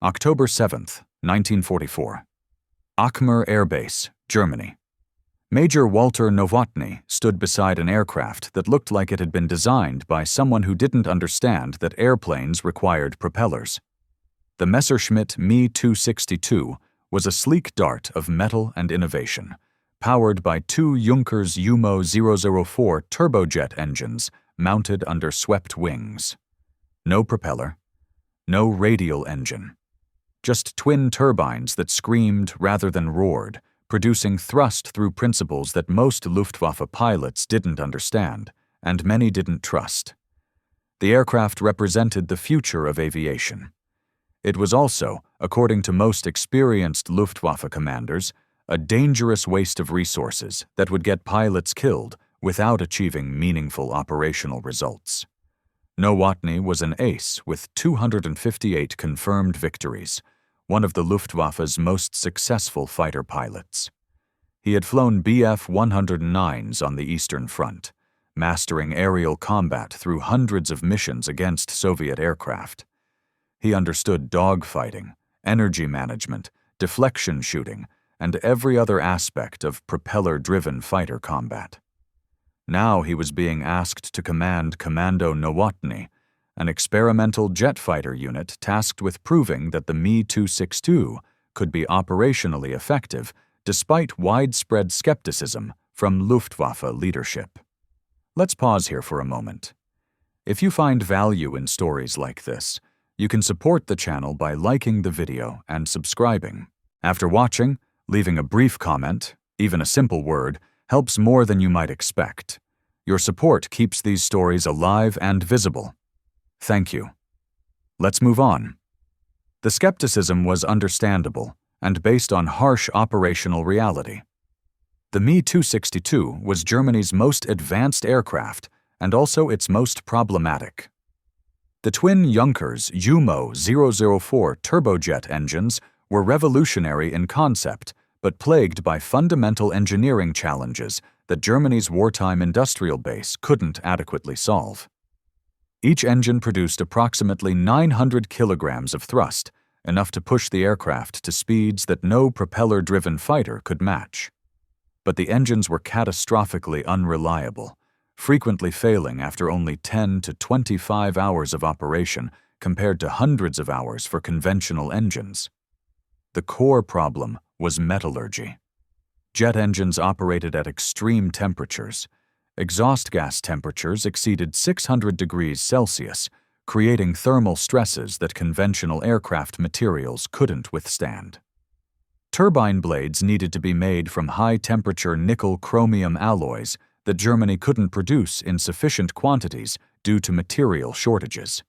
October 7th, 1944. Aachemer Air Base, Germany. Major Walter Nowotny stood beside an aircraft that looked like it had been designed by someone who didn't understand that airplanes required propellers. The Messerschmitt Me-262 was a sleek dart of metal and innovation, powered by two Junkers Umo 004 turbojet engines mounted under swept wings. No propeller, no radial engine. Just twin turbines that screamed rather than roared, producing thrust through principles that most Luftwaffe pilots didn't understand, and many didn't trust. The aircraft represented the future of aviation. It was also, according to most experienced Luftwaffe commanders, a dangerous waste of resources that would get pilots killed without achieving meaningful operational results. Nowotny was an ace with 258 confirmed victories, one of the Luftwaffe's most successful fighter pilots. He had flown Bf-109s on the Eastern Front, mastering aerial combat through hundreds of missions against Soviet aircraft. He understood dogfighting, energy management, deflection shooting, and every other aspect of propeller-driven fighter combat. Now he was being asked to command Commando Nowotny, an experimental jet fighter unit tasked with proving that the Me-262 could be operationally effective despite widespread skepticism from Luftwaffe leadership. Let's pause here for a moment. If you find value in stories like this, you can support the channel by liking the video and subscribing. After watching, leaving a brief comment, even a simple word, helps more than you might expect. Your support keeps these stories alive and visible. Thank you. Let's move on. The skepticism was understandable and based on harsh operational reality. The Me-262 was Germany's most advanced aircraft and also its most problematic. The twin Junkers Umo 004 turbojet engines were revolutionary in concept, but plagued by fundamental engineering challenges that Germany's wartime industrial base couldn't adequately solve. Each engine produced approximately 900 kilograms of thrust, enough to push the aircraft to speeds that no propeller-driven fighter could match. But the engines were catastrophically unreliable, frequently failing after only 10 to 25 hours of operation compared to hundreds of hours for conventional engines. The core problem was metallurgy. Jet engines operated at extreme temperatures. Exhaust gas temperatures exceeded 600 degrees Celsius, creating thermal stresses that conventional aircraft materials couldn't withstand. Turbine blades needed to be made from high-temperature nickel-chromium alloys that Germany couldn't produce in sufficient quantities due to material shortages.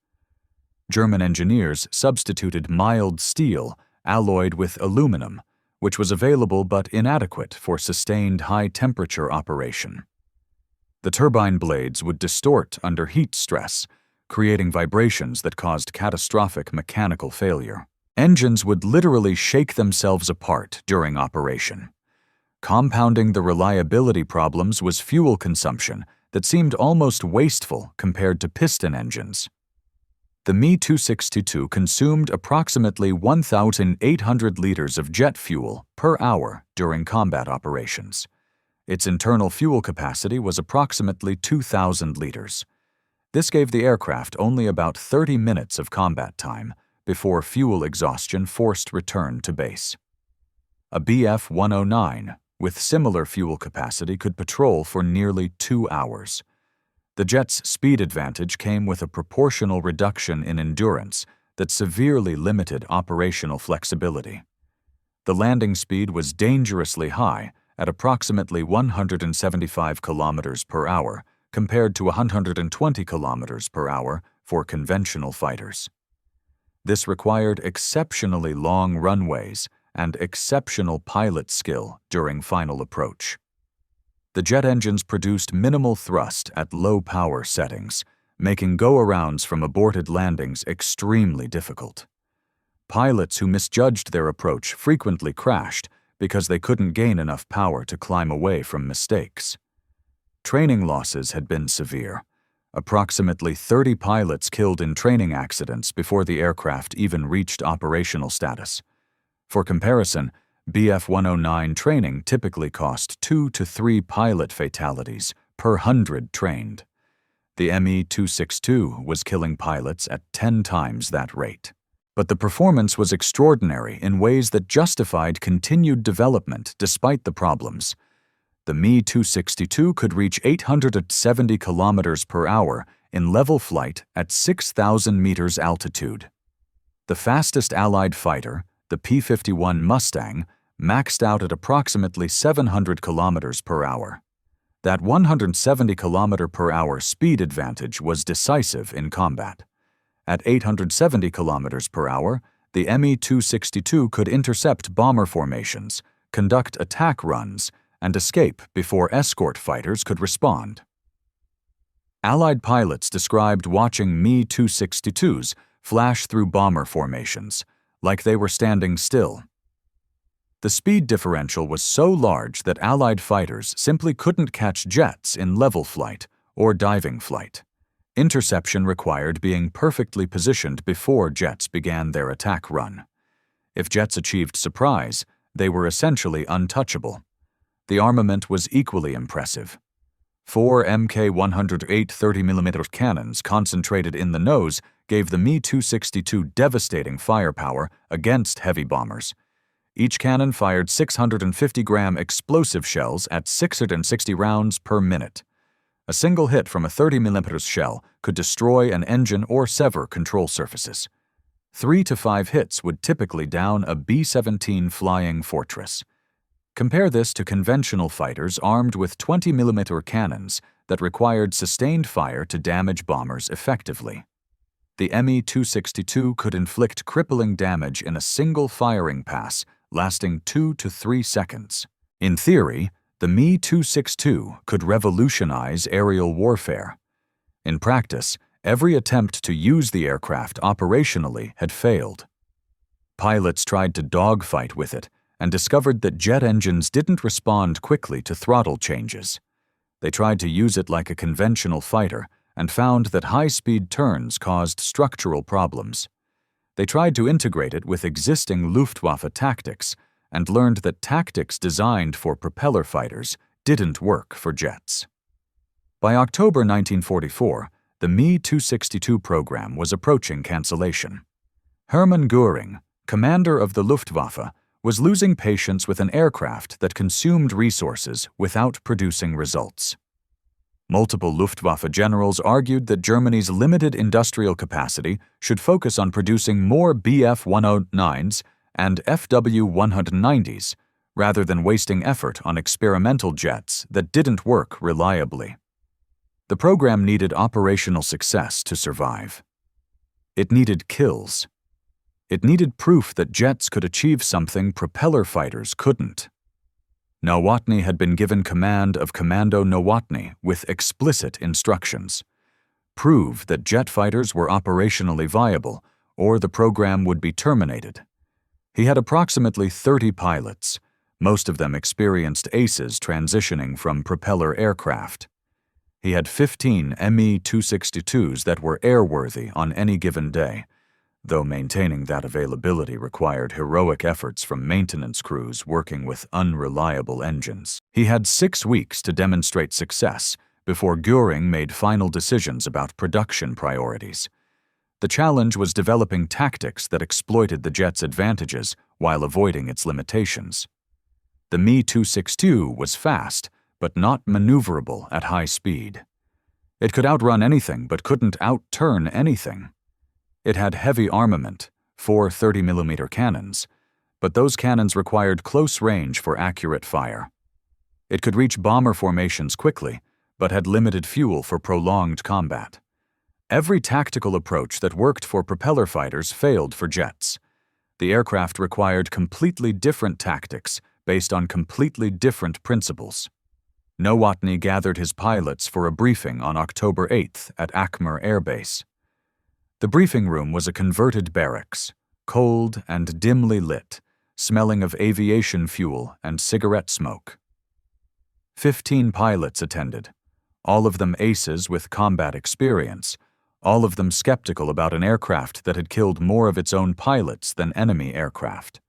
German engineers substituted mild steel alloyed with aluminum, which was available but inadequate for sustained high-temperature operation. The turbine blades would distort under heat stress, creating vibrations that caused catastrophic mechanical failure. Engines would literally shake themselves apart during operation. Compounding the reliability problems was fuel consumption that seemed almost wasteful compared to piston engines. The Me-262 consumed approximately 1,800 liters of jet fuel per hour during combat operations. Its internal fuel capacity was approximately 2,000 liters. This gave the aircraft only about 30 minutes of combat time before fuel exhaustion forced return to base. A Bf-109 with similar fuel capacity could patrol for nearly 2 hours. The jet's speed advantage came with a proportional reduction in endurance that severely limited operational flexibility. The landing speed was dangerously high at approximately 175 kilometers per hour compared to 120 kilometers per hour for conventional fighters. This required exceptionally long runways and exceptional pilot skill during final approach. The jet engines produced minimal thrust at low power settings, making go-arounds from aborted landings extremely difficult. Pilots who misjudged their approach frequently crashed because they couldn't gain enough power to climb away from mistakes. Training losses had been severe. approximately 30 pilots killed in training accidents before the aircraft even reached operational status. For comparison, BF-109 training typically cost 2 to 3 pilot fatalities per 100 trained. The Me-262 was killing pilots at 10 times that rate. But the performance was extraordinary in ways that justified continued development despite the problems. The Me-262 could reach 870 kilometers per hour in level flight at 6,000 meters altitude. The fastest Allied fighter, the P-51 Mustang, maxed out at approximately 700 kilometers per hour. That 170 kilometer per hour speed advantage was decisive in combat. At 870 kilometers per hour, the Me-262 could intercept bomber formations, conduct attack runs, and escape before escort fighters could respond. Allied pilots described watching Me-262s flash through bomber formations, like they were standing still. The speed differential was so large that Allied fighters simply couldn't catch jets in level flight or diving flight. Interception required being perfectly positioned before jets began their attack run. If jets achieved surprise, they were essentially untouchable. The armament was equally impressive. 4 Mk108 30mm cannons concentrated in the nose gave the Me-262 devastating firepower against heavy bombers. Each cannon fired 650-gram explosive shells at 660 rounds per minute. A single hit from a 30mm shell could destroy an engine or sever control surfaces. 3 to 5 hits would typically down a B-17 Flying Fortress. Compare this to conventional fighters armed with 20mm cannons that required sustained fire to damage bombers effectively. The Me-262 could inflict crippling damage in a single firing pass, lasting 2 to 3 seconds. In theory, the Me-262 could revolutionize aerial warfare. In practice, every attempt to use the aircraft operationally had failed. Pilots tried to dogfight with it and discovered that jet engines didn't respond quickly to throttle changes. They tried to use it like a conventional fighter and found that high-speed turns caused structural problems. They tried to integrate it with existing Luftwaffe tactics and learned that tactics designed for propeller fighters didn't work for jets. By October 1944, the Me-262 program was approaching cancellation. Hermann Göring, commander of the Luftwaffe, was losing patience with an aircraft that consumed resources without producing results. Multiple Luftwaffe generals argued that Germany's limited industrial capacity should focus on producing more Bf-109s and FW-190s, rather than wasting effort on experimental jets that didn't work reliably. The program needed operational success to survive. It needed kills. It needed proof that jets could achieve something propeller fighters couldn't. Nowotny had been given command of Commando Nowotny with explicit instructions. Prove that jet fighters were operationally viable, or the program would be terminated. He had approximately 30 pilots, most of them experienced aces transitioning from propeller aircraft. He had 15 Me-262s that were airworthy on any given day, though maintaining that availability required heroic efforts from maintenance crews working with unreliable engines. He had 6 weeks to demonstrate success before Göring made final decisions about production priorities. The challenge was developing tactics that exploited the jet's advantages while avoiding its limitations. The Me-262 was fast, but not maneuverable at high speed. It could outrun anything but couldn't outturn anything. It had heavy armament, 4 30mm cannons, but those cannons required close range for accurate fire. It could reach bomber formations quickly, but had limited fuel for prolonged combat. Every tactical approach that worked for propeller fighters failed for jets. The aircraft required completely different tactics based on completely different principles. Nowotny gathered his pilots for a briefing on October 8th at Akmer Air Base. The briefing room was a converted barracks, cold and dimly lit, smelling of aviation fuel and cigarette smoke. 15 pilots attended, all of them aces with combat experience, all of them skeptical about an aircraft that had killed more of its own pilots than enemy aircraft.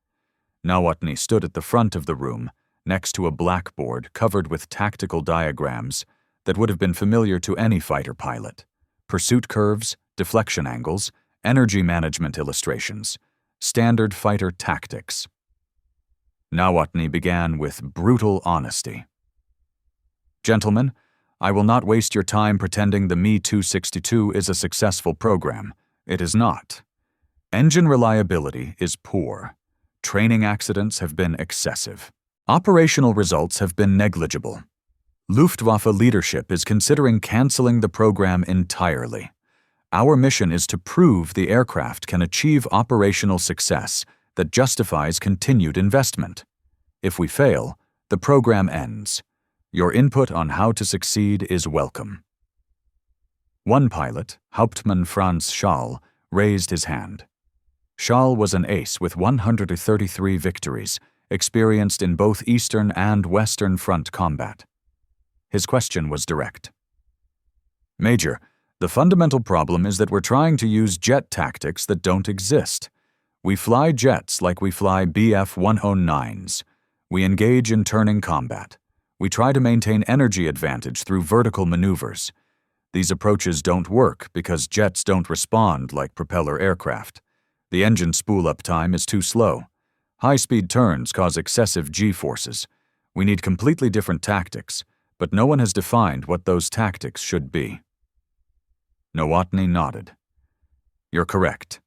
Nowotny stood at the front of the room, next to a blackboard covered with tactical diagrams that would have been familiar to any fighter pilot. Pursuit curves, deflection angles, energy management illustrations, standard fighter tactics. Nowotny began with brutal honesty. Gentlemen, I will not waste your time pretending the Me-262 is a successful program. It is not. Engine reliability is poor. Training accidents have been excessive. Operational results have been negligible. Luftwaffe leadership is considering canceling the program entirely. Our mission is to prove the aircraft can achieve operational success that justifies continued investment. If we fail, the program ends. Your input on how to succeed is welcome. One pilot, Hauptmann Franz Schall, raised his hand. Schall was an ace with 133 victories, experienced in both Eastern and Western Front combat. His question was direct. Major, the fundamental problem is that we're trying to use jet tactics that don't exist. We fly jets like we fly Bf-109s. We engage in turning combat. We try to maintain energy advantage through vertical maneuvers. These approaches don't work because jets don't respond like propeller aircraft. The engine spool-up time is too slow. High-speed turns cause excessive G-forces. We need completely different tactics, but no one has defined what those tactics should be. Nowotny nodded. You're correct.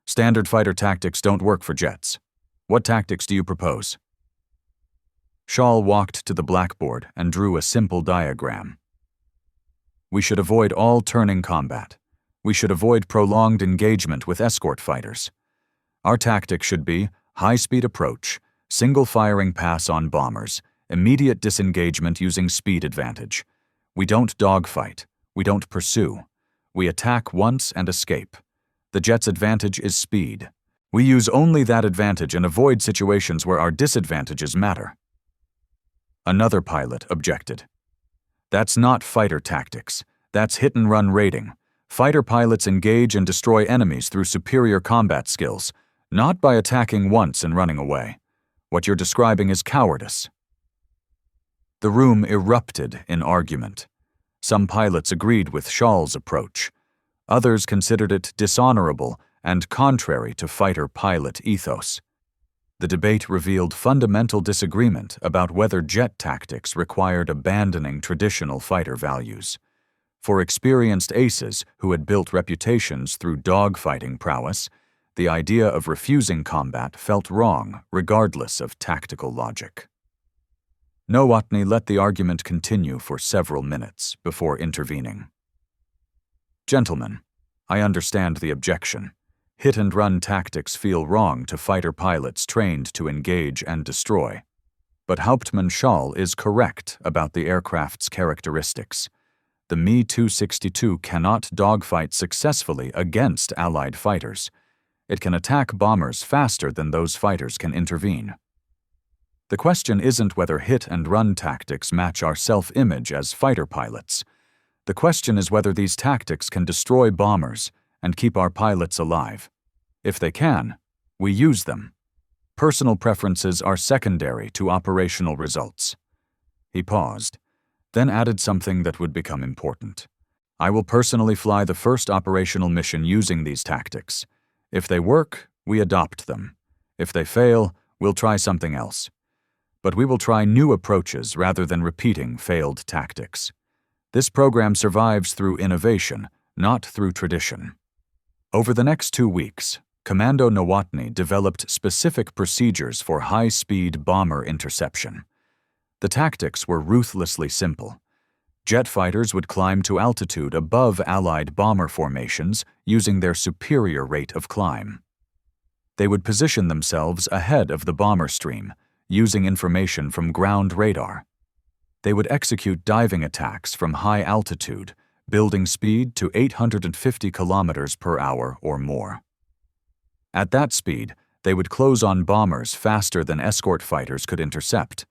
Standard fighter tactics don't work for jets. What tactics do you propose? Schall walked to the blackboard and drew a simple diagram. We should avoid all turning combat. We should avoid prolonged engagement with escort fighters. Our tactic should be high-speed approach, single-firing pass on bombers, immediate disengagement using speed advantage. We don't dogfight. We don't pursue. We attack once and escape. The jet's advantage is speed. We use only that advantage and avoid situations where our disadvantages matter. Another pilot objected. That's not fighter tactics. That's hit-and-run raiding. Fighter pilots engage and destroy enemies through superior combat skills, not by attacking once and running away. What you're describing is cowardice. The room erupted in argument. Some pilots agreed with Schall's approach. Others considered it dishonorable and contrary to fighter-pilot ethos. The debate revealed fundamental disagreement about whether jet tactics required abandoning traditional fighter values. For experienced aces who had built reputations through dogfighting prowess, the idea of refusing combat felt wrong, regardless of tactical logic. Nowotny let the argument continue for several minutes before intervening. Gentlemen, I understand the objection. Hit-and-run tactics feel wrong to fighter pilots trained to engage and destroy. But Hauptmann Schall is correct about the aircraft's characteristics. The Me-262 cannot dogfight successfully against Allied fighters. It can attack bombers faster than those fighters can intervene. The question isn't whether hit-and-run tactics match our self-image as fighter pilots. The question is whether these tactics can destroy bombers and keep our pilots alive. If they can, we use them. Personal preferences are secondary to operational results. He paused, then added something that would become important. I will personally fly the first operational mission using these tactics. If they work, we adopt them. If they fail, we'll try something else. But we will try new approaches rather than repeating failed tactics. This program survives through innovation, not through tradition. Over the next 2 weeks, Commando Nowotny developed specific procedures for high-speed bomber interception. The tactics were ruthlessly simple. Jet fighters would climb to altitude above Allied bomber formations using their superior rate of climb. They would position themselves ahead of the bomber stream, using information from ground radar. They would execute diving attacks from high altitude, building speed to 850 kilometers per hour or more. At that speed, they would close on bombers faster than escort fighters could intercept.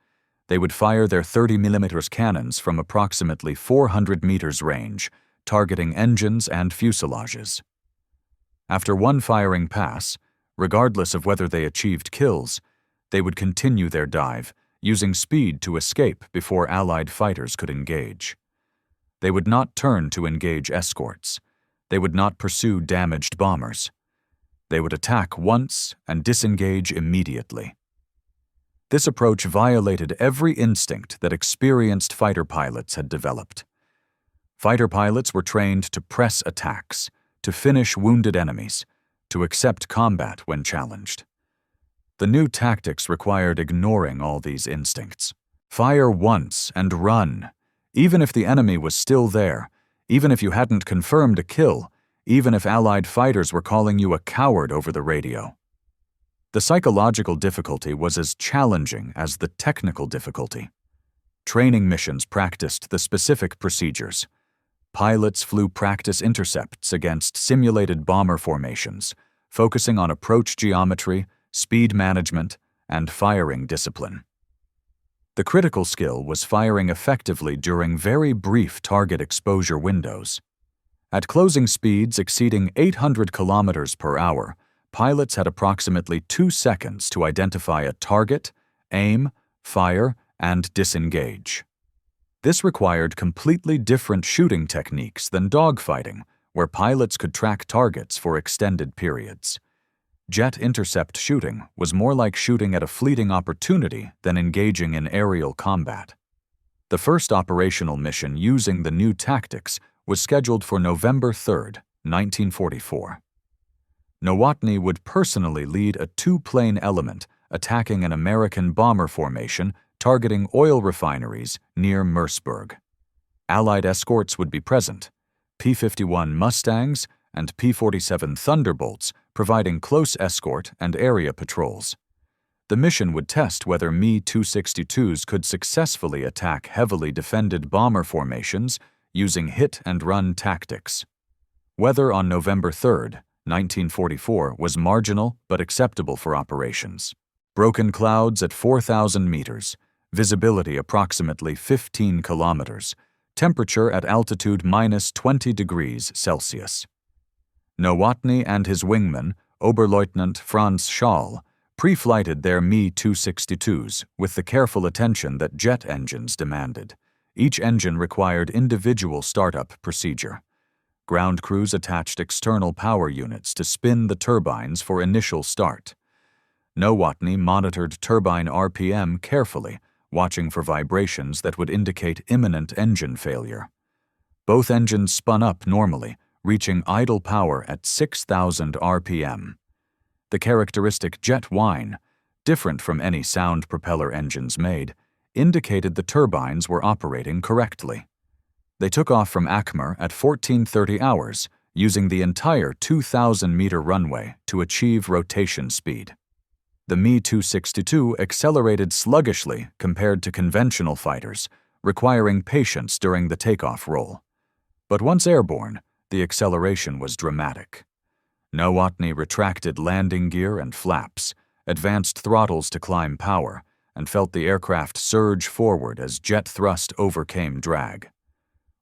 They would fire their 30mm cannons from approximately 400 meters range, targeting engines and fuselages. After one firing pass, regardless of whether they achieved kills, they would continue their dive, using speed to escape before Allied fighters could engage. They would not turn to engage escorts. They would not pursue damaged bombers. They would attack once and disengage immediately. This approach violated every instinct that experienced fighter pilots had developed. Fighter pilots were trained to press attacks, to finish wounded enemies, to accept combat when challenged. The new tactics required ignoring all these instincts. Fire once and run, even if the enemy was still there, even if you hadn't confirmed a kill, even if Allied fighters were calling you a coward over the radio. The psychological difficulty was as challenging as the technical difficulty. Training missions practiced the specific procedures. Pilots flew practice intercepts against simulated bomber formations, focusing on approach geometry, speed management, and firing discipline. The critical skill was firing effectively during very brief target exposure windows. At closing speeds exceeding 800 kilometers per hour, pilots had approximately 2 seconds to identify a target, aim, fire, and disengage. This required completely different shooting techniques than dogfighting, where pilots could track targets for extended periods. Jet intercept shooting was more like shooting at a fleeting opportunity than engaging in aerial combat. The first operational mission using the new tactics was scheduled for November 3, 1944. Nowotny would personally lead a 2-plane element attacking an American bomber formation targeting oil refineries near Merseburg. Allied escorts would be present, P-51 Mustangs and P-47 Thunderbolts providing close escort and area patrols. The mission would test whether Me-262s could successfully attack heavily defended bomber formations using hit-and-run tactics. Weather on November 3, 1944 was marginal but acceptable for operations. Broken clouds at 4,000 meters, visibility approximately 15 kilometers, temperature at altitude minus 20 degrees Celsius. Nowotny and his wingman, Oberleutnant Franz Schall, pre-flighted their Me-262s with the careful attention that jet engines demanded. Each engine required individual startup procedure. Ground crews attached external power units to spin the turbines for initial start. Nowotny monitored turbine RPM carefully, watching for vibrations that would indicate imminent engine failure. Both engines spun up normally, reaching idle power at 6,000 RPM. The characteristic jet whine, different from any sound propeller engines made, indicated the turbines were operating correctly. They took off from Akmer at 14:30 hours, using the entire 2,000-meter runway to achieve rotation speed. The Me-262 accelerated sluggishly compared to conventional fighters, requiring patience during the takeoff roll. But once airborne, the acceleration was dramatic. Nowotny retracted landing gear and flaps, advanced throttles to climb power, and felt the aircraft surge forward as jet thrust overcame drag.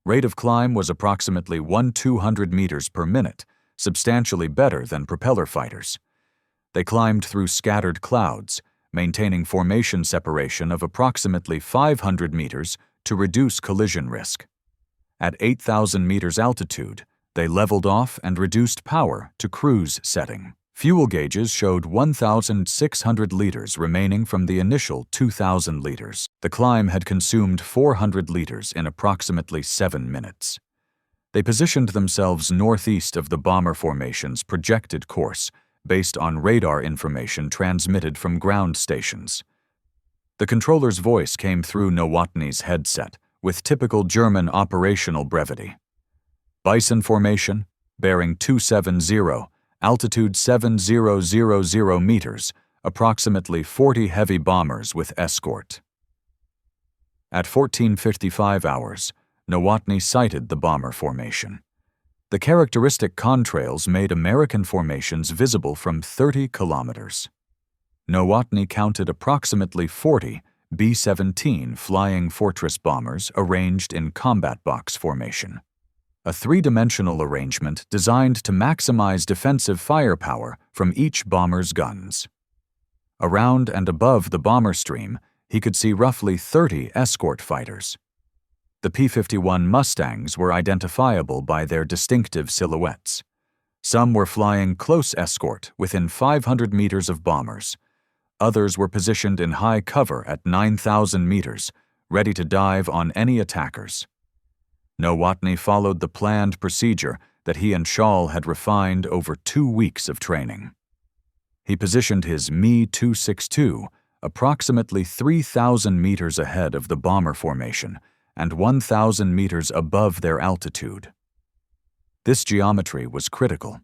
Rate of climb was approximately 1,200 meters per minute, substantially better than propeller fighters. They climbed through scattered clouds, maintaining formation separation of approximately 500 meters to reduce collision risk. At 8,000 meters altitude, they leveled off and reduced power to cruise setting. Fuel gauges showed 1,600 liters remaining from the initial 2,000 liters. The climb had consumed 400 liters in approximately 7 minutes. They positioned themselves northeast of the bomber formation's projected course, based on radar information transmitted from ground stations. The controller's voice came through Nowotny's headset, with typical German operational brevity. Bison formation, bearing 270, altitude 7,000 meters, approximately 40 heavy bombers with escort. At 14:55 hours, Nowotny sighted the bomber formation. The characteristic contrails made American formations visible from 30 kilometers. Nowotny counted approximately 40 B-17 Flying Fortress bombers arranged in combat box formation. A three-dimensional arrangement designed to maximize defensive firepower from each bomber's guns. Around and above the bomber stream, he could see roughly 30 escort fighters. The P-51 Mustangs were identifiable by their distinctive silhouettes. Some were flying close escort within 500 meters of bombers. Others were positioned in high cover at 9,000 meters, ready to dive on any attackers. Nowotny followed the planned procedure that he and Shaw had refined over 2 weeks of training. He positioned his Me-262 approximately 3,000 meters ahead of the bomber formation and 1,000 meters above their altitude. This geometry was critical.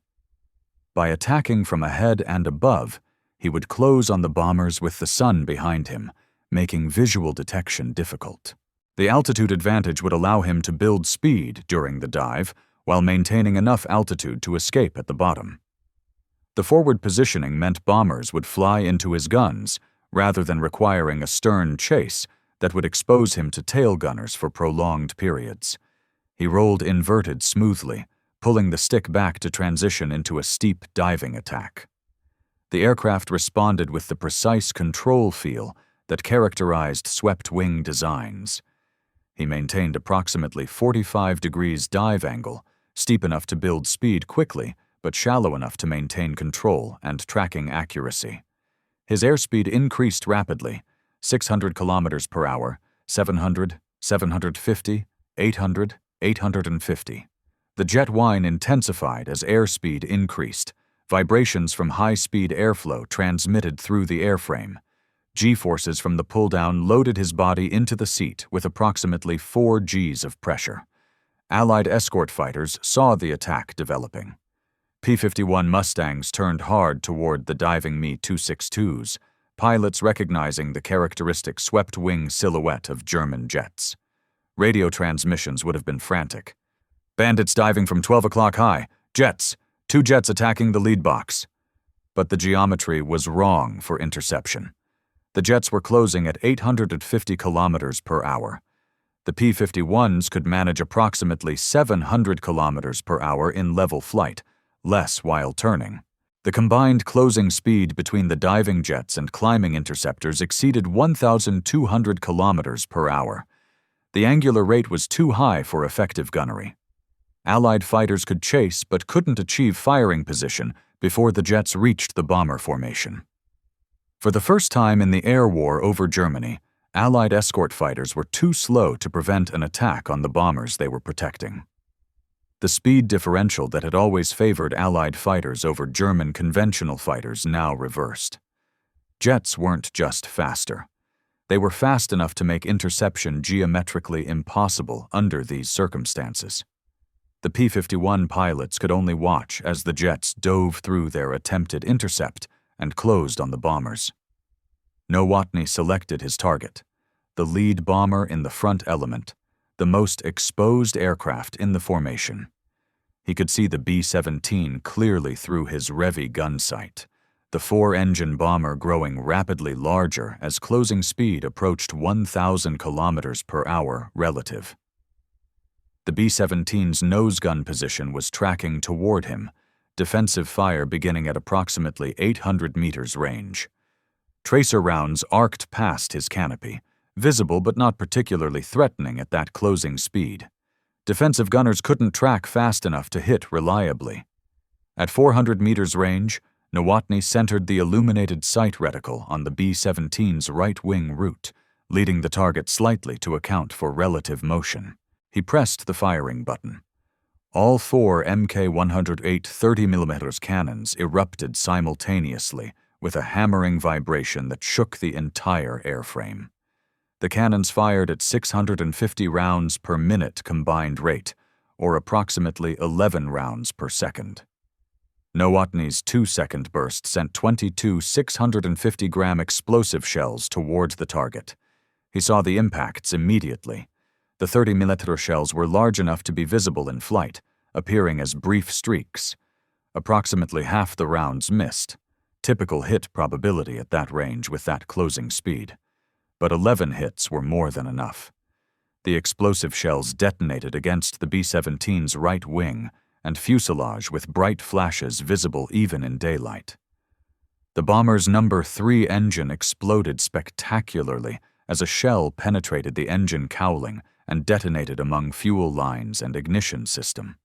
By attacking from ahead and above, he would close on the bombers with the sun behind him, making visual detection difficult. The altitude advantage would allow him to build speed during the dive while maintaining enough altitude to escape at the bottom. The forward positioning meant bombers would fly into his guns rather than requiring a stern chase that would expose him to tail gunners for prolonged periods. He rolled inverted smoothly, pulling the stick back to transition into a steep diving attack. The aircraft responded with the precise control feel that characterized swept-wing designs. He maintained approximately 45 degrees dive angle, steep enough to build speed quickly, but shallow enough to maintain control and tracking accuracy. His airspeed increased rapidly, 600 kilometers per hour, 700, 750, 800, 850. The jet whine intensified as airspeed increased. Vibrations from high-speed airflow transmitted through the airframe. G-forces from the pull-down loaded his body into the seat with approximately 4 Gs of pressure. Allied escort fighters saw the attack developing. P-51 Mustangs turned hard toward the diving Me-262s, pilots recognizing the characteristic swept-wing silhouette of German jets. Radio transmissions would have been frantic. "Bandits diving from 12 o'clock high. Jets. 2 jets attacking the lead box." But the geometry was wrong for interception. The jets were closing at 850 kilometers per hour. The P-51s could manage approximately 700 kilometers per hour in level flight, less while turning. The combined closing speed between the diving jets and climbing interceptors exceeded 1,200 kilometers per hour. The angular rate was too high for effective gunnery. Allied fighters could chase but couldn't achieve firing position before the jets reached the bomber formation. For the first time in the air war over Germany, Allied escort fighters were too slow to prevent an attack on the bombers they were protecting. The speed differential that had always favored Allied fighters over German conventional fighters now reversed. Jets weren't just faster. They were fast enough to make interception geometrically impossible under these circumstances. The P-51 pilots could only watch as the jets dove through their attempted intercept and closed on the bombers. Nowotny selected his target, the lead bomber in the front element, the most exposed aircraft in the formation. He could see the B-17 clearly through his Revi gun sight, the 4-engine bomber growing rapidly larger as closing speed approached 1,000 kilometers per hour relative. The B-17's nose gun position was tracking toward him, defensive fire beginning at approximately 800 meters range. Tracer rounds arced past his canopy, visible but not particularly threatening at that closing speed. Defensive gunners couldn't track fast enough to hit reliably. At 400 meters range, Nowotny centered the illuminated sight reticle on the B-17's right wing root, leading the target slightly to account for relative motion. He pressed the firing button. All 4 Mk108 30mm cannons erupted simultaneously with a hammering vibration that shook the entire airframe. The cannons fired at 650 rounds per minute combined rate, or approximately 11 rounds per second. Nowotny's 2-second burst sent 22 650-gram explosive shells toward the target. He saw the impacts immediately. The 30mm shells were large enough to be visible in flight, appearing as brief streaks. Approximately half the rounds missed, typical hit probability at that range with that closing speed. but 11 hits were more than enough. The explosive shells detonated against the B-17's right wing and fuselage with bright flashes visible even in daylight. The bomber's No. 3 engine exploded spectacularly as a shell penetrated the engine cowling and detonated among fuel lines and ignition system.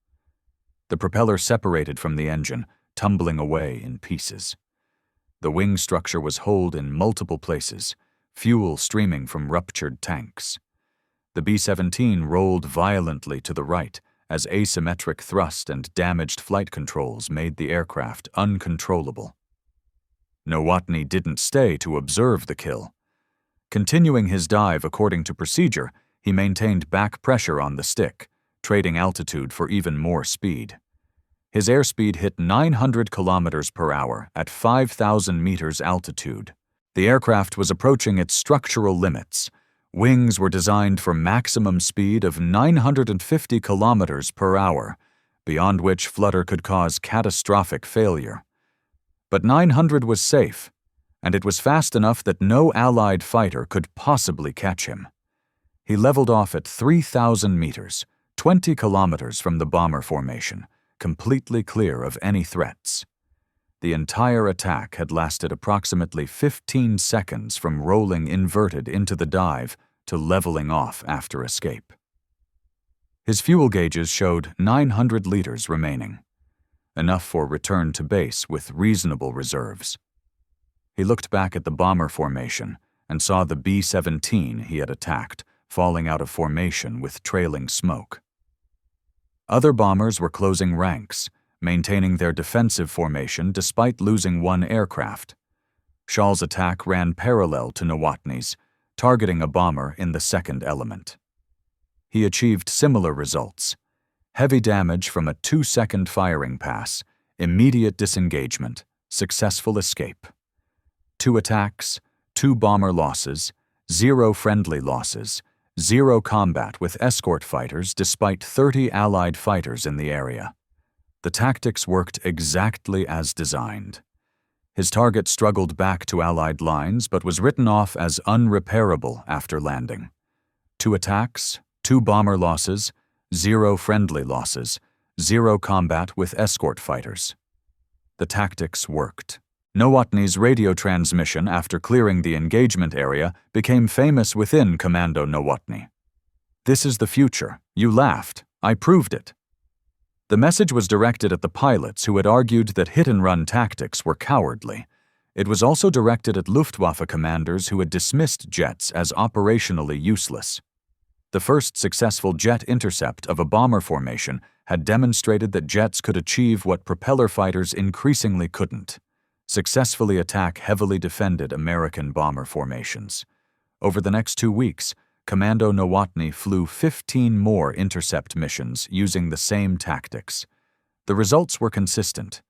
The propeller separated from the engine, tumbling away in pieces. The wing structure was holed in multiple places, fuel streaming from ruptured tanks. The B-17 rolled violently to the right as asymmetric thrust and damaged flight controls made the aircraft uncontrollable. Nowotny didn't stay to observe the kill. Continuing his dive according to procedure, he maintained back pressure on the stick, trading altitude for even more speed. His airspeed hit 900 kilometers per hour at 5,000 meters altitude. The aircraft was approaching its structural limits. Wings were designed for maximum speed of 950 kilometers per hour, beyond which flutter could cause catastrophic failure. But 900 was safe, and it was fast enough that no Allied fighter could possibly catch him. He leveled off at 3,000 meters, 20 kilometers from the bomber formation, completely clear of any threats. The entire attack had lasted approximately 15 seconds from rolling inverted into the dive to leveling off after escape. His fuel gauges showed 900 liters remaining, enough for return to base with reasonable reserves. He looked back at the bomber formation and saw the B-17 he had attacked falling out of formation with trailing smoke. Other bombers were closing ranks, maintaining their defensive formation despite losing one aircraft. Schall's attack ran parallel to Nowotny's, targeting a bomber in the second element. He achieved similar results: heavy damage from a 2-second firing pass, immediate disengagement, successful escape. 2 attacks, 2 bomber losses, 0 friendly losses, 0 combat with escort fighters despite 30 Allied fighters in the area. The tactics worked exactly as designed. His target struggled back to Allied lines but was written off as unrepairable after landing. 2 attacks, 2 bomber losses, 0 friendly losses, 0 combat with escort fighters. The tactics worked. Nowotny's radio transmission after clearing the engagement area became famous within Commando Nowotny. "This is the future. You laughed. I proved it." The message was directed at the pilots who had argued that hit-and-run tactics were cowardly. It was also directed at Luftwaffe commanders who had dismissed jets as operationally useless. The first successful jet intercept of a bomber formation had demonstrated that jets could achieve what propeller fighters increasingly couldn't: successfully attack heavily defended American bomber formations. Over the next 2 weeks, Commando Nowotny flew 15 more intercept missions using the same tactics. The results were consistent.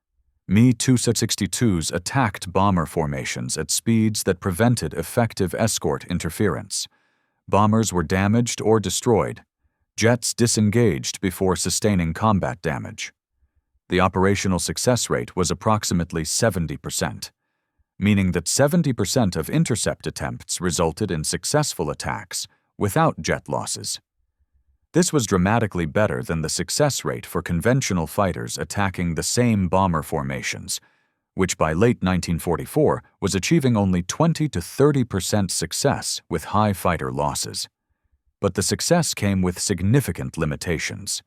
Mi-262s attacked bomber formations at speeds that prevented effective escort interference. Bombers were damaged or destroyed. Jets disengaged before sustaining combat damage. The operational success rate was approximately 70%, meaning that 70% of intercept attempts resulted in successful attacks without jet losses. This was dramatically better than the success rate for conventional fighters attacking the same bomber formations, which by late 1944 was achieving only 20 to 30% success with high fighter losses. But the success came with significant limitations.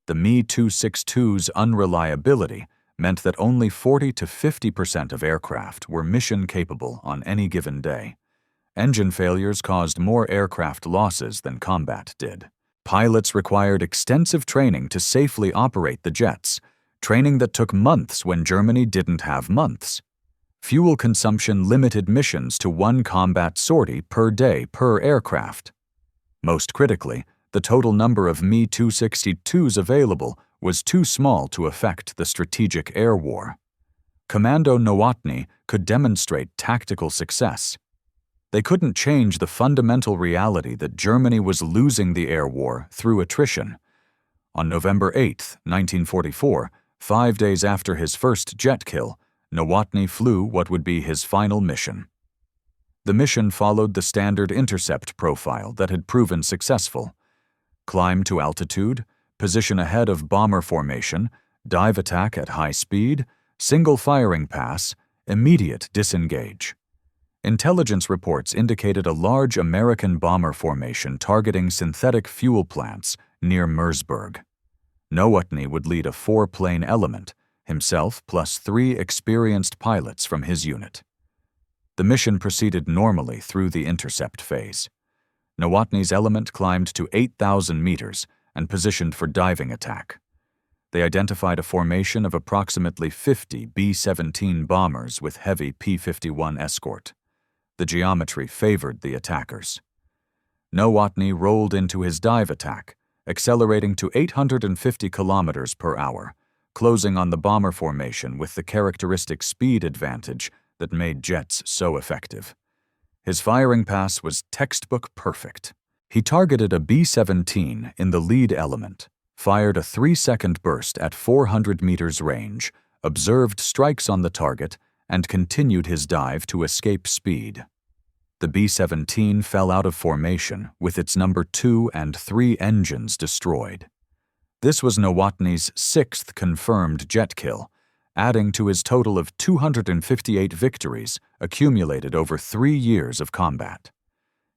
The Mi-262's unreliability meant that only 40 to 50% of aircraft were mission-capable on any given day. Engine failures caused more aircraft losses than combat did. Pilots required extensive training to safely operate the jets, training that took months when Germany didn't have months. Fuel consumption limited missions to 1 combat sortie per day per aircraft. Most critically, the total number of Mi-262s available was too small to affect the strategic air war. Commando Nowotny could demonstrate tactical success. They couldn't change the fundamental reality that Germany was losing the air war through attrition. On November 8, 1944, 5 days after his first jet kill, Nowotny flew what would be his final mission. The mission followed the standard intercept profile that had proven successful: climb to altitude, position ahead of bomber formation, dive attack at high speed, single firing pass, immediate disengage. Intelligence reports indicated a large American bomber formation targeting synthetic fuel plants near Mersburg. Nowotny would lead a 4-plane element, himself plus 3 experienced pilots from his unit. The mission proceeded normally through the intercept phase. Nowotny's element climbed to 8,000 meters and positioned for diving attack. They identified a formation of approximately 50 B-17 bombers with heavy P-51 escort. The geometry favored the attackers. Nowotny rolled into his dive attack, accelerating to 850 kilometers per hour, closing on the bomber formation with the characteristic speed advantage that made jets so effective. His firing pass was textbook perfect. He targeted a B-17 in the lead element, fired a 3-second burst at 400 meters range, observed strikes on the target, and continued his dive to escape speed. The B-17 fell out of formation with its number 2 and 3 engines destroyed. This was Nowotny's 6th confirmed jet kill, adding to his total of 258 victories accumulated over 3 years of combat.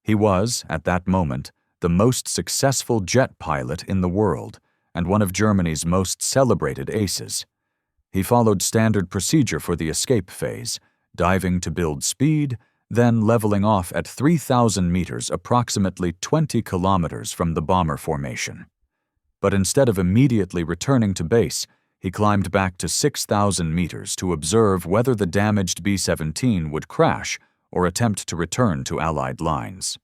He was, at that moment, the most successful jet pilot in the world and one of Germany's most celebrated aces. He followed standard procedure for the escape phase, diving to build speed, then leveling off at 3,000 meters, approximately 20 kilometers from the bomber formation. But instead of immediately returning to base, he climbed back to 6,000 meters to observe whether the damaged B-17 would crash or attempt to return to Allied lines.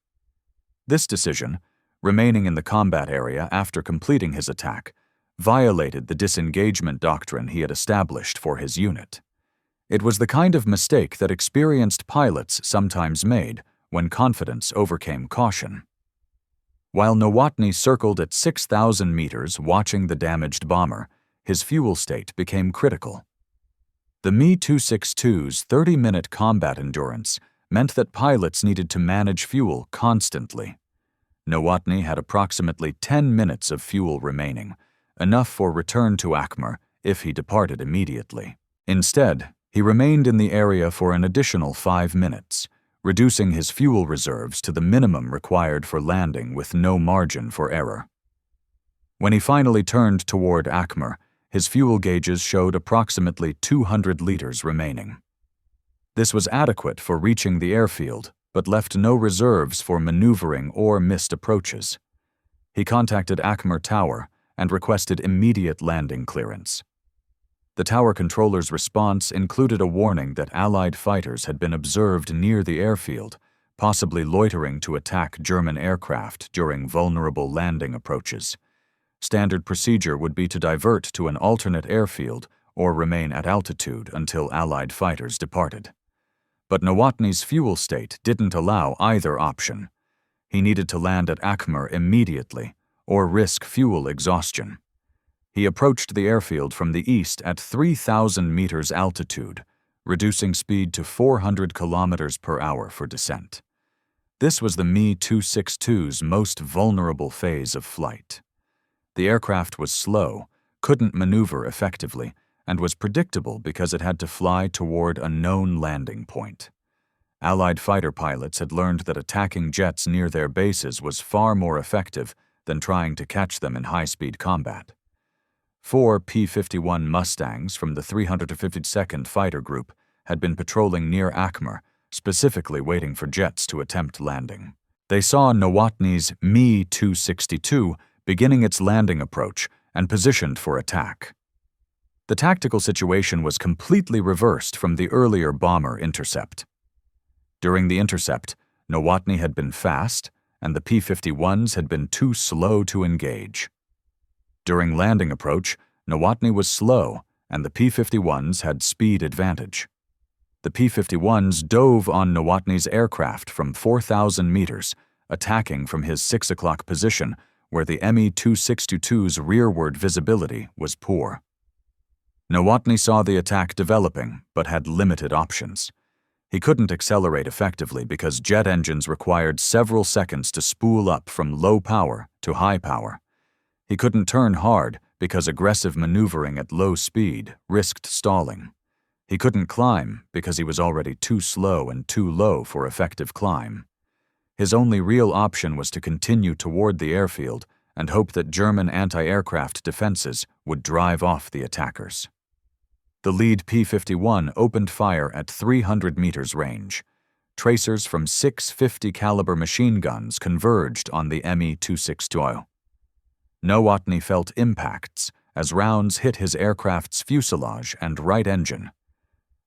This decision, remaining in the combat area after completing his attack, violated the disengagement doctrine he had established for his unit. It was the kind of mistake that experienced pilots sometimes made when confidence overcame caution. While Nowotny circled at 6,000 meters watching the damaged bomber, his fuel state became critical. The Me-262's 30-minute combat endurance meant that pilots needed to manage fuel constantly. Nowotny had approximately 10 minutes of fuel remaining, enough for return to Akmer if he departed immediately. Instead, he remained in the area for an additional 5 minutes, reducing his fuel reserves to the minimum required for landing with no margin for error. When he finally turned toward Akmer, his fuel gauges showed approximately 200 liters remaining. This was adequate for reaching the airfield, but left no reserves for maneuvering or missed approaches. He contacted Akmer Tower and requested immediate landing clearance. The tower controller's response included a warning that Allied fighters had been observed near the airfield, possibly loitering to attack German aircraft during vulnerable landing approaches. Standard procedure would be to divert to an alternate airfield or remain at altitude until Allied fighters departed. But Nowotny's fuel state didn't allow either option. He needed to land at Akmer immediately or risk fuel exhaustion. He approached the airfield from the east at 3,000 meters altitude, reducing speed to 400 kilometers per hour for descent. This was the Me-262's most vulnerable phase of flight. The aircraft was slow, couldn't maneuver effectively, and was predictable because it had to fly toward a known landing point. Allied fighter pilots had learned that attacking jets near their bases was far more effective than trying to catch them in high-speed combat. 4 P-51 Mustangs from the 352nd Fighter Group had been patrolling near Akmer, specifically waiting for jets to attempt landing. They saw Nowotny's Me-262 beginning its landing approach and positioned for attack. The tactical situation was completely reversed from the earlier bomber intercept. During the intercept, Nowotny had been fast, and the P-51s had been too slow to engage. During landing approach, Nowotny was slow, and the P-51s had speed advantage. The P-51s dove on Nowotny's aircraft from 4,000 meters, attacking from his 6 o'clock position where the Me-262's rearward visibility was poor. Nowotny saw the attack developing, but had limited options. He couldn't accelerate effectively because jet engines required several seconds to spool up from low power to high power. He couldn't turn hard because aggressive maneuvering at low speed risked stalling. He couldn't climb because he was already too slow and too low for effective climb. His only real option was to continue toward the airfield and hope that German anti-aircraft defenses would drive off the attackers. The lead P-51 opened fire at 300 meters range. Tracers from 6 50 caliber machine guns converged on the Me-262. Nowotny felt impacts as rounds hit his aircraft's fuselage and right engine.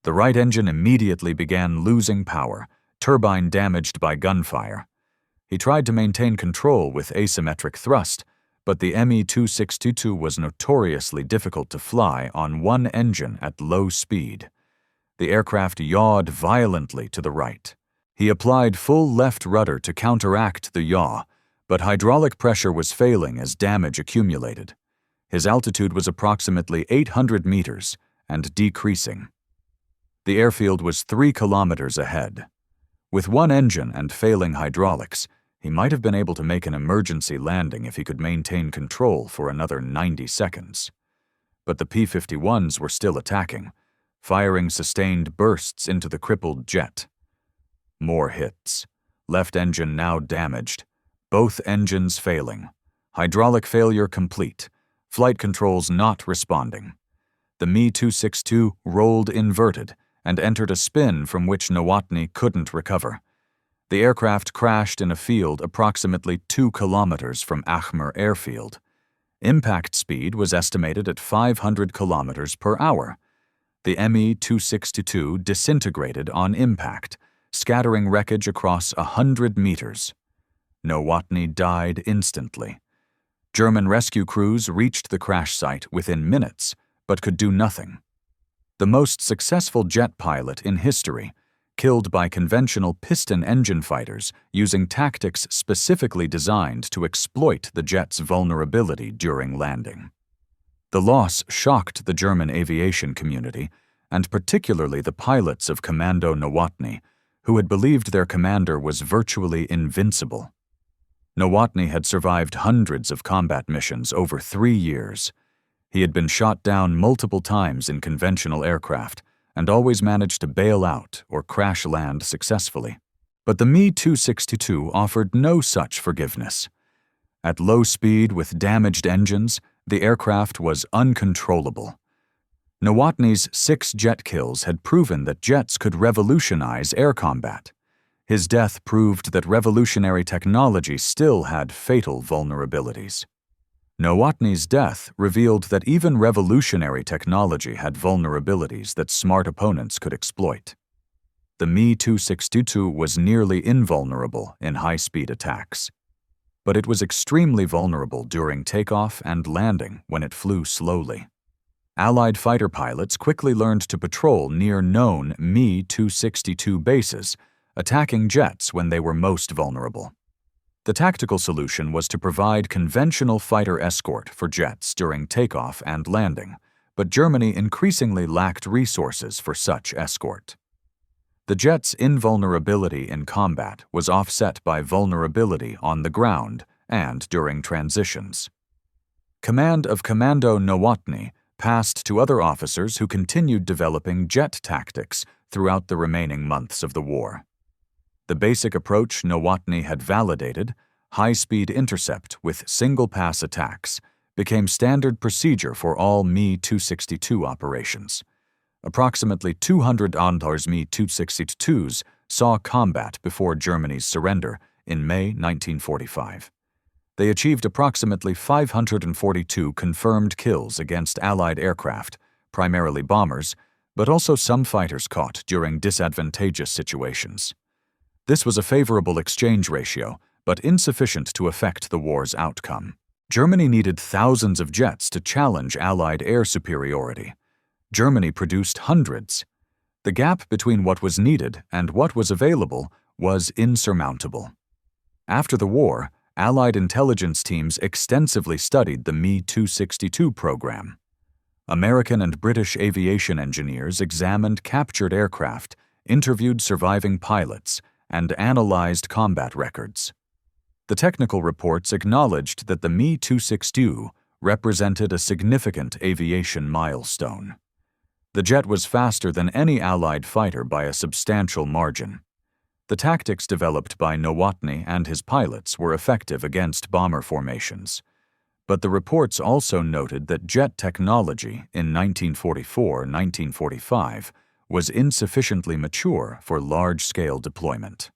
The right engine immediately began losing power, turbine damaged by gunfire. He tried to maintain control with asymmetric thrust, but the Me-262 was notoriously difficult to fly on one engine at low speed. The aircraft yawed violently to the right. He applied full left rudder to counteract the yaw, but hydraulic pressure was failing as damage accumulated. His altitude was approximately 800 meters and decreasing. The airfield was 3 kilometers ahead. With one engine and failing hydraulics, he might have been able to make an emergency landing if he could maintain control for another 90 seconds. But the P-51s were still attacking, firing sustained bursts into the crippled jet. More hits. Left engine now damaged. Both engines failing. Hydraulic failure complete. Flight controls not responding. The Me-262 rolled inverted and entered a spin from which Nowotny couldn't recover. The aircraft crashed in a field approximately 2 kilometers from Achmer Airfield. Impact speed was estimated at 500 kilometers per hour. The Me-262 disintegrated on impact, scattering wreckage across 100 meters. Nowotny died instantly. German rescue crews reached the crash site within minutes, but could do nothing. The most successful jet pilot in history, killed by conventional piston engine fighters using tactics specifically designed to exploit the jet's vulnerability during landing. The loss shocked the German aviation community, and particularly the pilots of Commando Nowotny, who had believed their commander was virtually invincible. Nowotny had survived hundreds of combat missions over 3 years. He had been shot down multiple times in conventional aircraft and always managed to bail out or crash land successfully. But the Me-262 offered no such forgiveness. At low speed with damaged engines, the aircraft was uncontrollable. Nowotny's 6 jet kills had proven that jets could revolutionize air combat. His death proved that revolutionary technology still had fatal vulnerabilities. Nowotny's death revealed that even revolutionary technology had vulnerabilities that smart opponents could exploit. The Me-262 was nearly invulnerable in high-speed attacks, but it was extremely vulnerable during takeoff and landing when it flew slowly. Allied fighter pilots quickly learned to patrol near known Me-262 bases, attacking jets when they were most vulnerable. The tactical solution was to provide conventional fighter escort for jets during takeoff and landing, but Germany increasingly lacked resources for such escort. The jet's invulnerability in combat was offset by vulnerability on the ground and during transitions. Command of Commando Nowotny passed to other officers who continued developing jet tactics throughout the remaining months of the war. The basic approach Nowotny had validated, high-speed intercept with single-pass attacks, became standard procedure for all Me-262 operations. Approximately 200 Ondars Me-262s saw combat before Germany's surrender in May 1945. They achieved approximately 542 confirmed kills against Allied aircraft, primarily bombers, but also some fighters caught during disadvantageous situations. This was a favorable exchange ratio, but insufficient to affect the war's outcome. Germany needed thousands of jets to challenge Allied air superiority. Germany produced hundreds. The gap between what was needed and what was available was insurmountable. After the war, Allied intelligence teams extensively studied the Me-262 program. American and British aviation engineers examined captured aircraft, interviewed surviving pilots, and analyzed combat records. The technical reports acknowledged that the Me-262 represented a significant aviation milestone. The jet was faster than any Allied fighter by a substantial margin. The tactics developed by Nowotny and his pilots were effective against bomber formations. But the reports also noted that jet technology in 1944-1945 was insufficiently mature for large-scale deployment.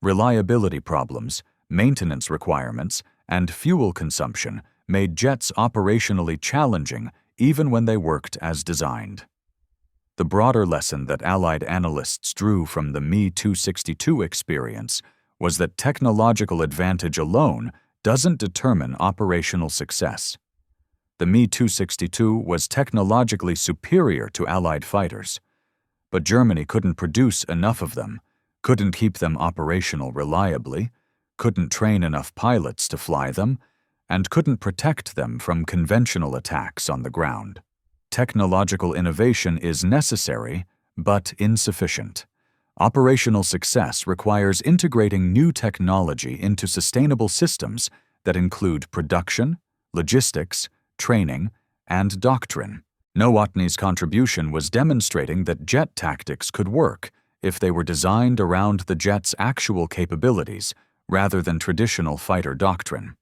Reliability problems, maintenance requirements, and fuel consumption made jets operationally challenging even when they worked as designed. The broader lesson that Allied analysts drew from the Me-262 experience was that technological advantage alone doesn't determine operational success. The Me-262 was technologically superior to Allied fighters, but Germany couldn't produce enough of them, couldn't keep them operational reliably, couldn't train enough pilots to fly them, and couldn't protect them from conventional attacks on the ground. Technological innovation is necessary, but insufficient. Operational success requires integrating new technology into sustainable systems that include production, logistics, training, and doctrine. Nowotny's contribution was demonstrating that jet tactics could work if they were designed around the jet's actual capabilities rather than traditional fighter doctrine.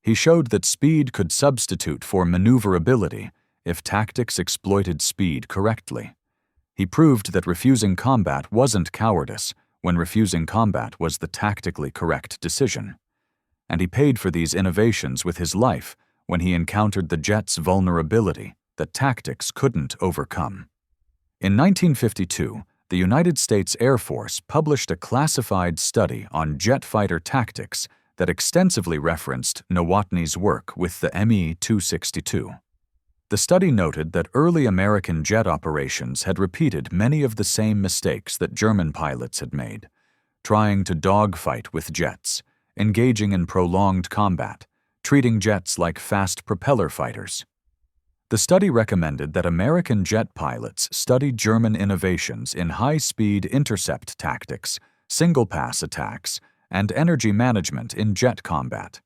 He showed that speed could substitute for maneuverability if tactics exploited speed correctly. He proved that refusing combat wasn't cowardice when refusing combat was the tactically correct decision. And he paid for these innovations with his life when he encountered the jet's vulnerability that tactics couldn't overcome. In 1952, the United States Air Force published a classified study on jet fighter tactics that extensively referenced Nowotny's work with the Me-262. The study noted that early American jet operations had repeated many of the same mistakes that German pilots had made, trying to dogfight with jets, engaging in prolonged combat, treating jets like fast propeller fighters. The study recommended that American jet pilots study German innovations in high-speed intercept tactics, single-pass attacks, and energy management in jet combat.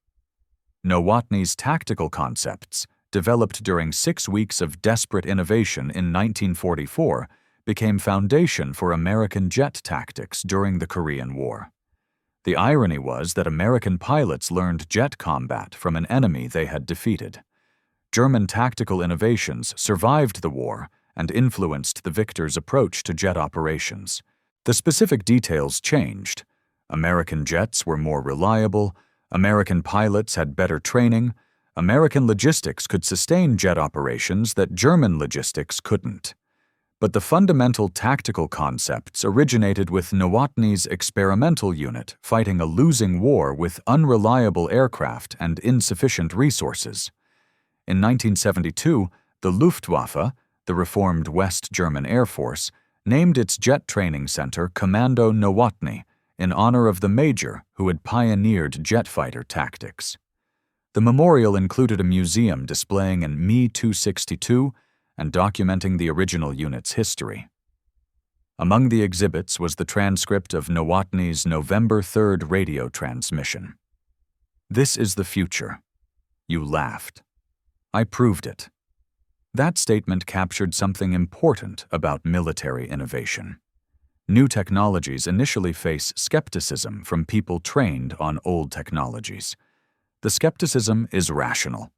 Nowotny's tactical concepts, developed during 6 weeks of desperate innovation in 1944, became foundation for American jet tactics during the Korean War. The irony was that American pilots learned jet combat from an enemy they had defeated. German tactical innovations survived the war and influenced the victors' approach to jet operations. The specific details changed. American jets were more reliable, American pilots had better training, American logistics could sustain jet operations that German logistics couldn't. But the fundamental tactical concepts originated with Nowotny's experimental unit fighting a losing war with unreliable aircraft and insufficient resources. In 1972, the Luftwaffe, the reformed West German Air Force, named its jet training center Commando Nowotny in honor of the major who had pioneered jet fighter tactics. The memorial included a museum displaying an Me-262 and documenting the original unit's history. Among the exhibits was the transcript of Nowotny's November 3rd radio transmission. "This is the future. You laughed. I proved it." That statement captured something important about military innovation. New technologies initially face skepticism from people trained on old technologies. The skepticism is rational.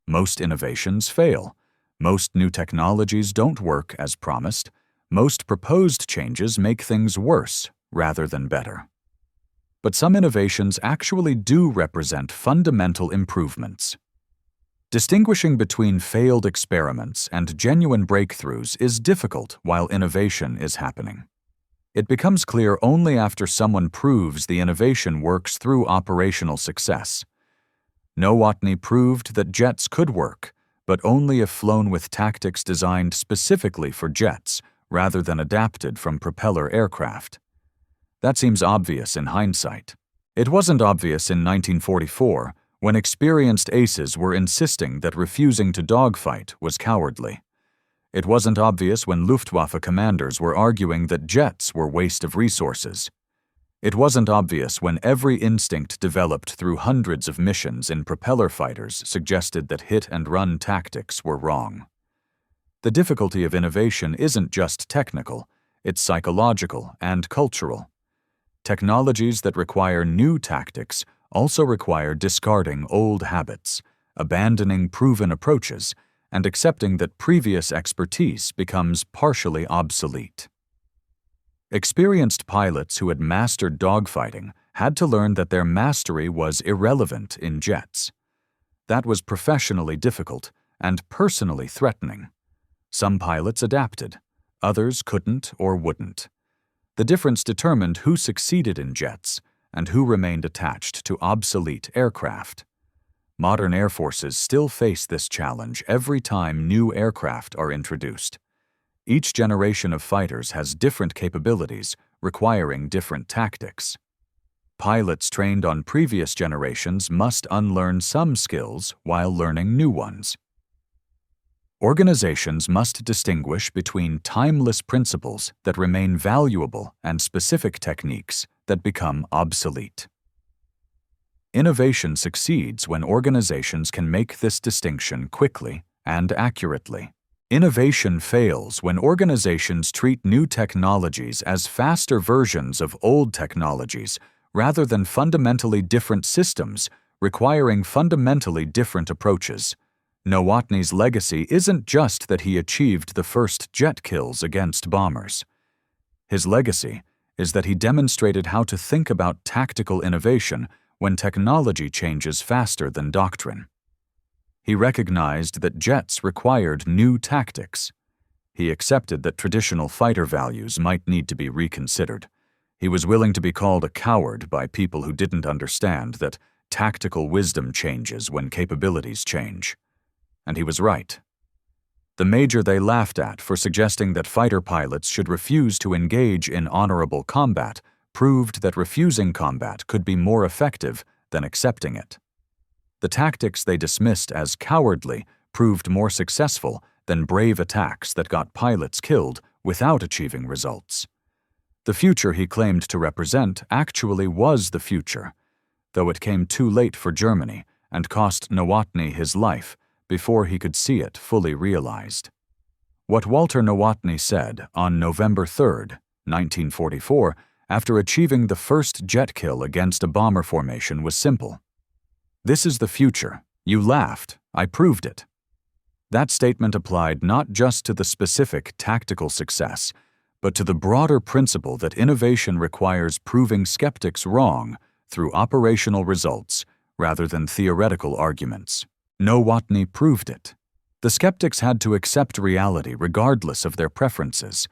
Most innovations fail. Most new technologies don't work as promised. Most proposed changes make things worse rather than better. But some innovations actually do represent fundamental improvements. Distinguishing between failed experiments and genuine breakthroughs is difficult while innovation is happening. It becomes clear only after someone proves the innovation works through operational success. Nowotny proved that jets could work, but only if flown with tactics designed specifically for jets rather than adapted from propeller aircraft. That seems obvious in hindsight. It wasn't obvious in 1944, when experienced aces were insisting that refusing to dogfight was cowardly. It wasn't obvious when Luftwaffe commanders were arguing that jets were waste of resources. It wasn't obvious when every instinct developed through hundreds of missions in propeller fighters suggested that hit-and-run tactics were wrong. The difficulty of innovation isn't just technical, it's psychological and cultural. Technologies that require new tactics also require discarding old habits, abandoning proven approaches, and accepting that previous expertise becomes partially obsolete. Experienced pilots who had mastered dogfighting had to learn that their mastery was irrelevant in jets. That was professionally difficult and personally threatening. Some pilots adapted, others couldn't or wouldn't. The difference determined who succeeded in jets and who remained attached to obsolete aircraft. Modern air forces still face this challenge every time new aircraft are introduced. Each generation of fighters has different capabilities, requiring different tactics. Pilots trained on previous generations must unlearn some skills while learning new ones. Organizations must distinguish between timeless principles that remain valuable and specific techniques that become obsolete. Innovation succeeds when organizations can make this distinction quickly and accurately. Innovation fails when organizations treat new technologies as faster versions of old technologies rather than fundamentally different systems requiring fundamentally different approaches. Nowotny's legacy isn't just that he achieved the first jet kills against bombers. His legacy is that he demonstrated how to think about tactical innovation when technology changes faster than doctrine. He recognized that jets required new tactics. He accepted that traditional fighter values might need to be reconsidered. He was willing to be called a coward by people who didn't understand that tactical wisdom changes when capabilities change. And he was right. The major they laughed at for suggesting that fighter pilots should refuse to engage in honorable combat proved that refusing combat could be more effective than accepting it. The tactics they dismissed as cowardly proved more successful than brave attacks that got pilots killed without achieving results. The future he claimed to represent actually was the future, though it came too late for Germany and cost Nowotny his life before he could see it fully realized. What Walter Nowotny said on November 3, 1944, after achieving the first jet kill against a bomber formation was simple. "This is the future. You laughed. I proved it." That statement applied not just to the specific tactical success, but to the broader principle that innovation requires proving skeptics wrong through operational results rather than theoretical arguments. Nowotny proved it. The skeptics had to accept reality regardless of their preferences,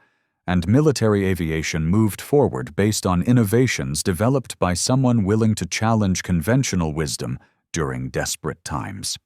and military aviation moved forward based on innovations developed by someone willing to challenge conventional wisdom during desperate times.